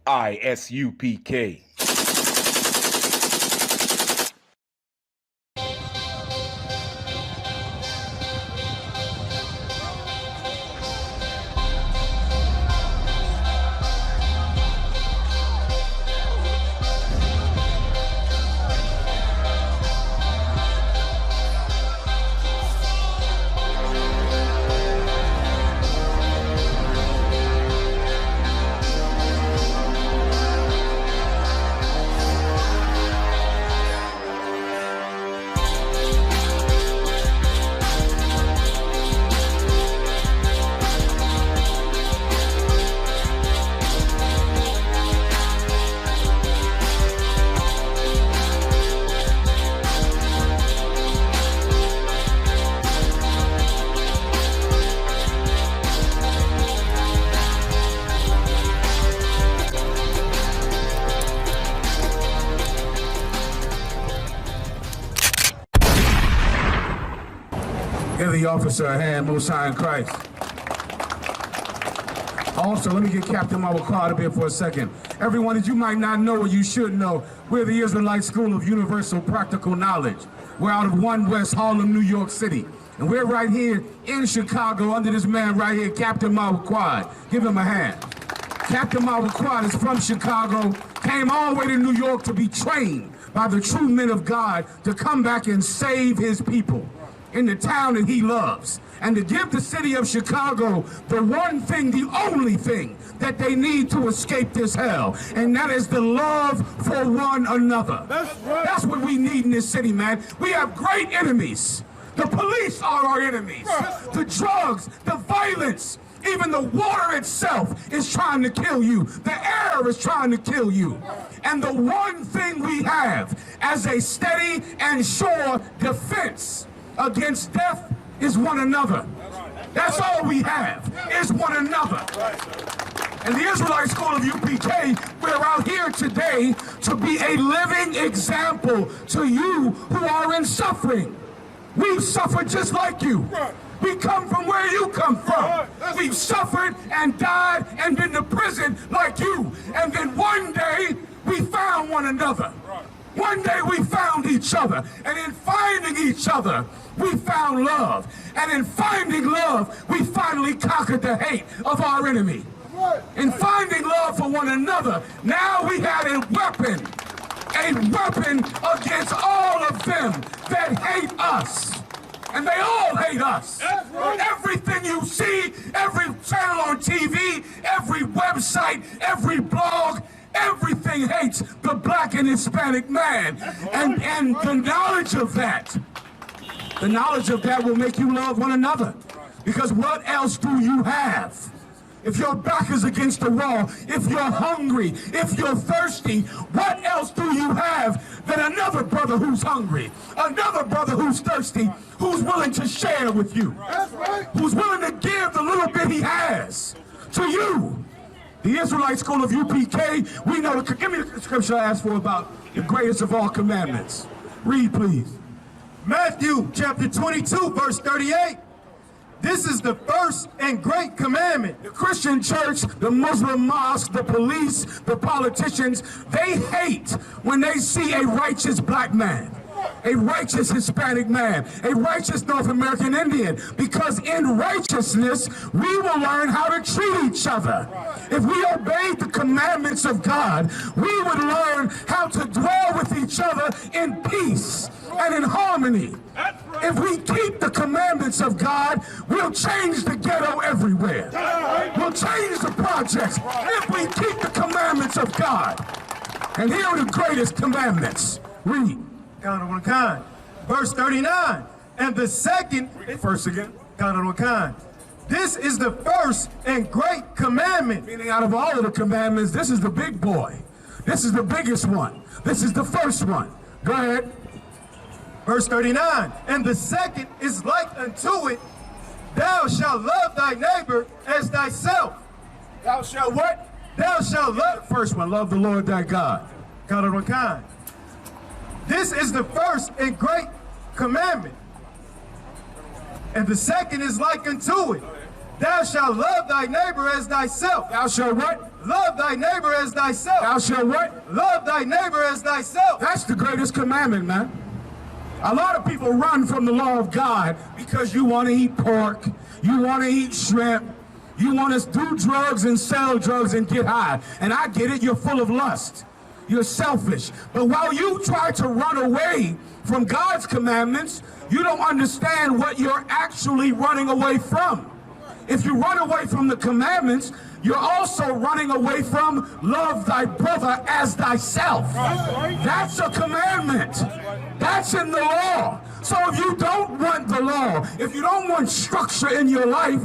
ISUPK. Give the officer a hand, Most High in Christ. Also, let me get Captain Mahayaman up here for a second. Everyone that you might not know or you should know, we're the Israelite School of Universal Practical Knowledge. We're out of 1 West Harlem, New York City. And we're right here in Chicago under this man right here, Captain Mahayaman. Give him a hand. Captain Mahayaman is from Chicago, came all the way to New York to be trained by the true men of God to come back and save his people in the town that he loves, and to give the city of Chicago the one thing, the only thing that they need to escape this hell, and that is the love for one another. That's what we need in this city, man. We have great enemies. The police are our enemies. The drugs, the violence, even the water itself is trying to kill you. The air is trying to kill you. And the one thing we have as a steady and sure defense against death is one another. That's all we have, is one another. And the Israelite School of UPK, we're out here today to be a living example to you who are in suffering. We've suffered just like you. We come from where you come from. We've suffered and died and been to prison like you. And then one day, we found one another. One day we found each other, and in finding each other, we found love. And in finding love, we finally conquered the hate of our enemy. In finding love for one another, now we had a weapon against all of them that hate us. And they all hate us. Everything you see, every channel on TV, every website, every blog, everything hates the black and Hispanic man. And the knowledge of that will make you love one another. Because what else do you have? If your back is against the wall, if you're hungry, if you're thirsty, what else do you have than another brother who's hungry, another brother who's thirsty, who's willing to share with you, who's willing to give the little bit he has to you? The Israelite School of UPK, we know, give me the scripture I asked for about the greatest of all commandments. Read, please. Matthew chapter 22, verse 38. This is the first and great commandment. The Christian church, the Muslim mosque, the police, the politicians, they hate when they see a righteous black man, a righteous Hispanic man, a righteous North American Indian, because in righteousness, we will learn how to treat each other. If we obeyed the commandments of God, we would learn how to dwell with each other in peace and in harmony. If we keep the commandments of God, we'll change the ghetto everywhere. We'll change the projects if we keep the commandments of God. And here are the greatest commandments. Read. Verse 39. And the second, First again. this is the first and great commandment. Meaning out of all of the commandments, this is the big boy. This is the biggest one. This is the first one. Go ahead. Verse 39, and the second is like unto it, thou shalt love thy neighbor as thyself. Thou shalt what? Thou shalt love. First one, love the Lord thy God. This is the first and great commandment. And the second is like unto it, Thou shalt love thy neighbor as thyself. Thou shalt what? Love thy neighbor as thyself. Thou shalt what? Love thy neighbor as thyself. That's the greatest commandment, man. A lot of people run from the law of God because you want to eat pork, you want to eat shrimp, you want to do drugs and sell drugs and get high. And I get it, you're full of lust. You're selfish. But while you try to run away from God's commandments, you don't understand what you're actually running away from. If you run away from the commandments, you're also running away from love thy brother as thyself. That's a commandment. That's in the law. So if you don't want the law, if you don't want structure in your life,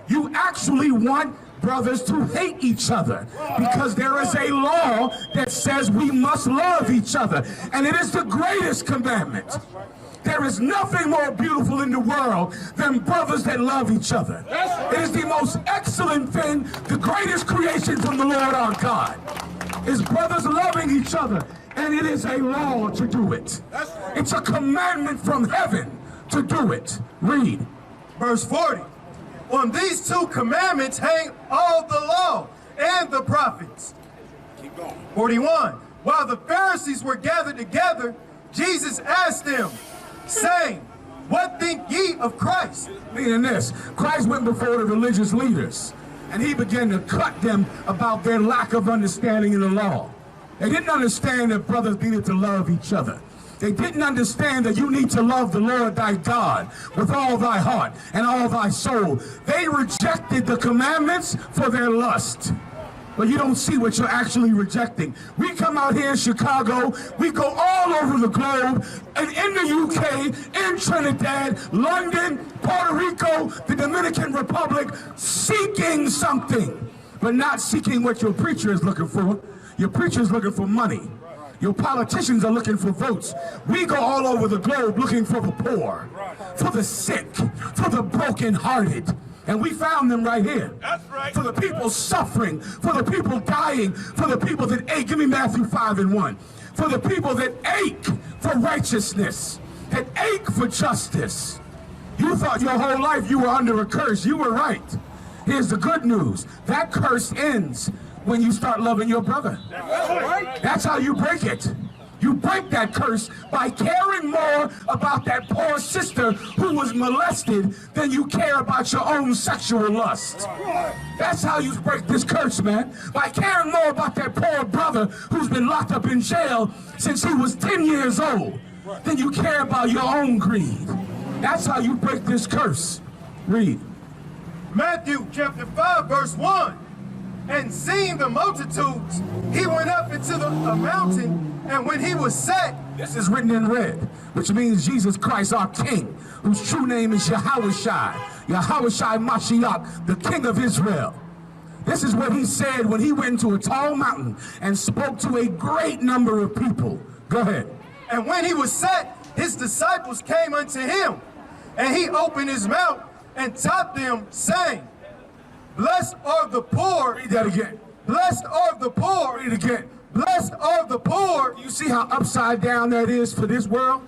you actually want brothers to hate each other, because there is a law that says we must love each other, and it is the greatest commandment. There is nothing more beautiful in the world than brothers that love each other. It is the most excellent thing, the greatest creation from the Lord our God, is brothers loving each other, and it is a law to do it. It's a commandment from heaven to do it. Read. Verse 40. On these two commandments hang all the law and the prophets. Keep going. 41. While the Pharisees were gathered together, Jesus asked them, saying, what think ye of Christ? Meaning this, Christ went before the religious leaders, and he began to cut them about their lack of understanding in the law. They didn't understand that brothers needed to love each other. They didn't understand that you need to love the Lord thy God with all thy heart and all thy soul. They rejected the commandments for their lust. But you don't see what you're actually rejecting. We come out here in Chicago, we go all over the globe, and in the UK, in Trinidad, London, Puerto Rico, the Dominican Republic, seeking something, but not seeking what your preacher is looking for. Your preacher is looking for money. Your politicians are looking for votes. We go all over the globe looking for the poor, for the sick, for the brokenhearted. And we found them right here. That's right. For the people suffering, for the people dying, for the people that ache. Give me Matthew 5:1. For the people that ache for righteousness, that ache for justice. You thought your whole life you were under a curse. You were right. Here's the good news. That curse ends when you start loving your brother. That's how you break it. You break that curse by caring more about that poor sister who was molested than you care about your own sexual lust. That's how you break this curse, man. By caring more about that poor brother who's been locked up in jail since he was 10 years old than you care about your own greed. That's how you break this curse. Read. Matthew chapter 5, verse 1. And seeing the multitudes, he went up into a mountain, and when he was set, this is written in red, which means Jesus Christ, our King, whose true name is Yahushai Mashiach, the King of Israel. This is what he said when he went into a tall mountain and spoke to a great number of people. Go ahead. And when he was set, his disciples came unto him, and he opened his mouth and taught them, saying, blessed are the poor. Read that again. Blessed are the poor. Read it again. Blessed are the poor. You see how upside down that is for this world?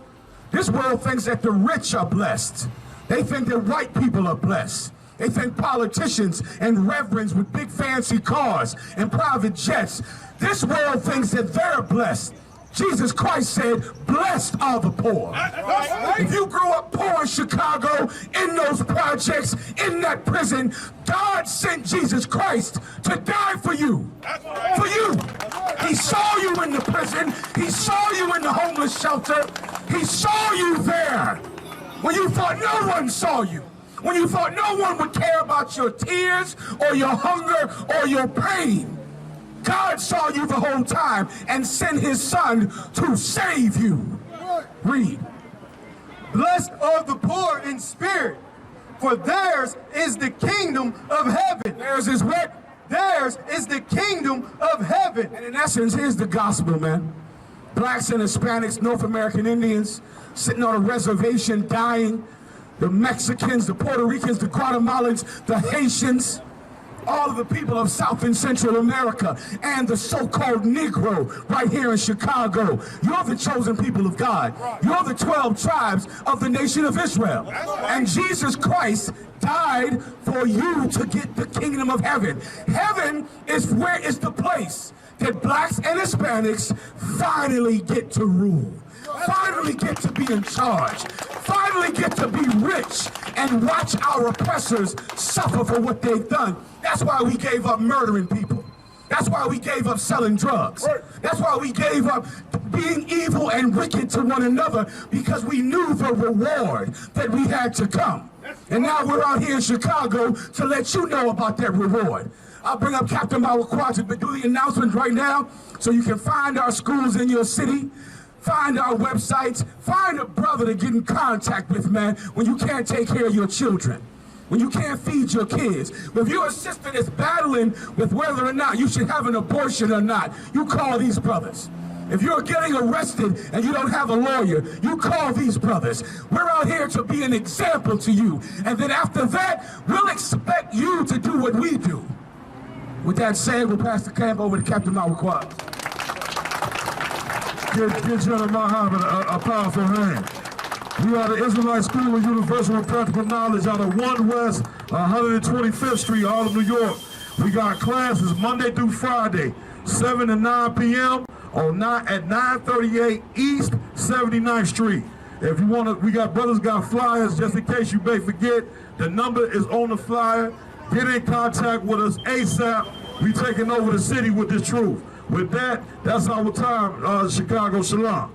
This world thinks that the rich are blessed. They think that white people are blessed. They think politicians and reverends with big fancy cars and private jets. This world thinks that they're blessed. Jesus Christ said, blessed are the poor. If you grew up poor in Chicago, in those projects, in that prison, God sent Jesus Christ to die for you. For you. He saw you in the prison. He saw you in the homeless shelter. He saw you there when you thought no one saw you. When you thought no one would care about your tears or your hunger or your pain. God saw you the whole time and sent his son to save you. Read. Blessed are the poor in spirit, for theirs is the kingdom of heaven. Theirs is what? Theirs is the kingdom of heaven. And in essence, here's the gospel, man. Blacks and Hispanics, North American Indians, sitting on a reservation dying. The Mexicans, the Puerto Ricans, the Guatemalans, the Haitians, all of the people of South and Central America, and the so-called Negro right here in Chicago. You're the chosen people of God. You're the 12 tribes of the nation of Israel. And Jesus Christ died for you to get the kingdom of heaven. Heaven is the place that blacks and Hispanics finally get to rule, finally get to be in charge, finally get to be rich and watch our oppressors suffer for what they've done. That's why we gave up murdering people. That's why we gave up selling drugs. That's why we gave up being evil and wicked to one another, because we knew the reward that we had to come. And now we're out here in Chicago to let you know about that reward. I'll bring up Captain Mawakwa to do the announcement right now so you can find our schools in your city, find our websites, find a brother to get in contact with, man, when you can't take care of your children, when you can't feed your kids. If your sister is battling with whether or not you should have an abortion or not, you call these brothers. If you're getting arrested and you don't have a lawyer, you call these brothers. We're out here to be an example to you. And then after that, we'll expect you to do what we do. With that said, we'll pass the camp over to Captain Mawakwa. Give General Mahayaman a powerful hand. We are the Israelite School of Universal and Practical Knowledge out of 1 West 125th Street, Harlem, New York. We got classes Monday through Friday, 7 to 9 p.m. at 938 East 79th Street. If you want to, we got brothers got flyers just in case you may forget. The number is on the flyer. Get in contact with us ASAP. We taking over the city with this truth. With that, that's our time, Chicago Shalom.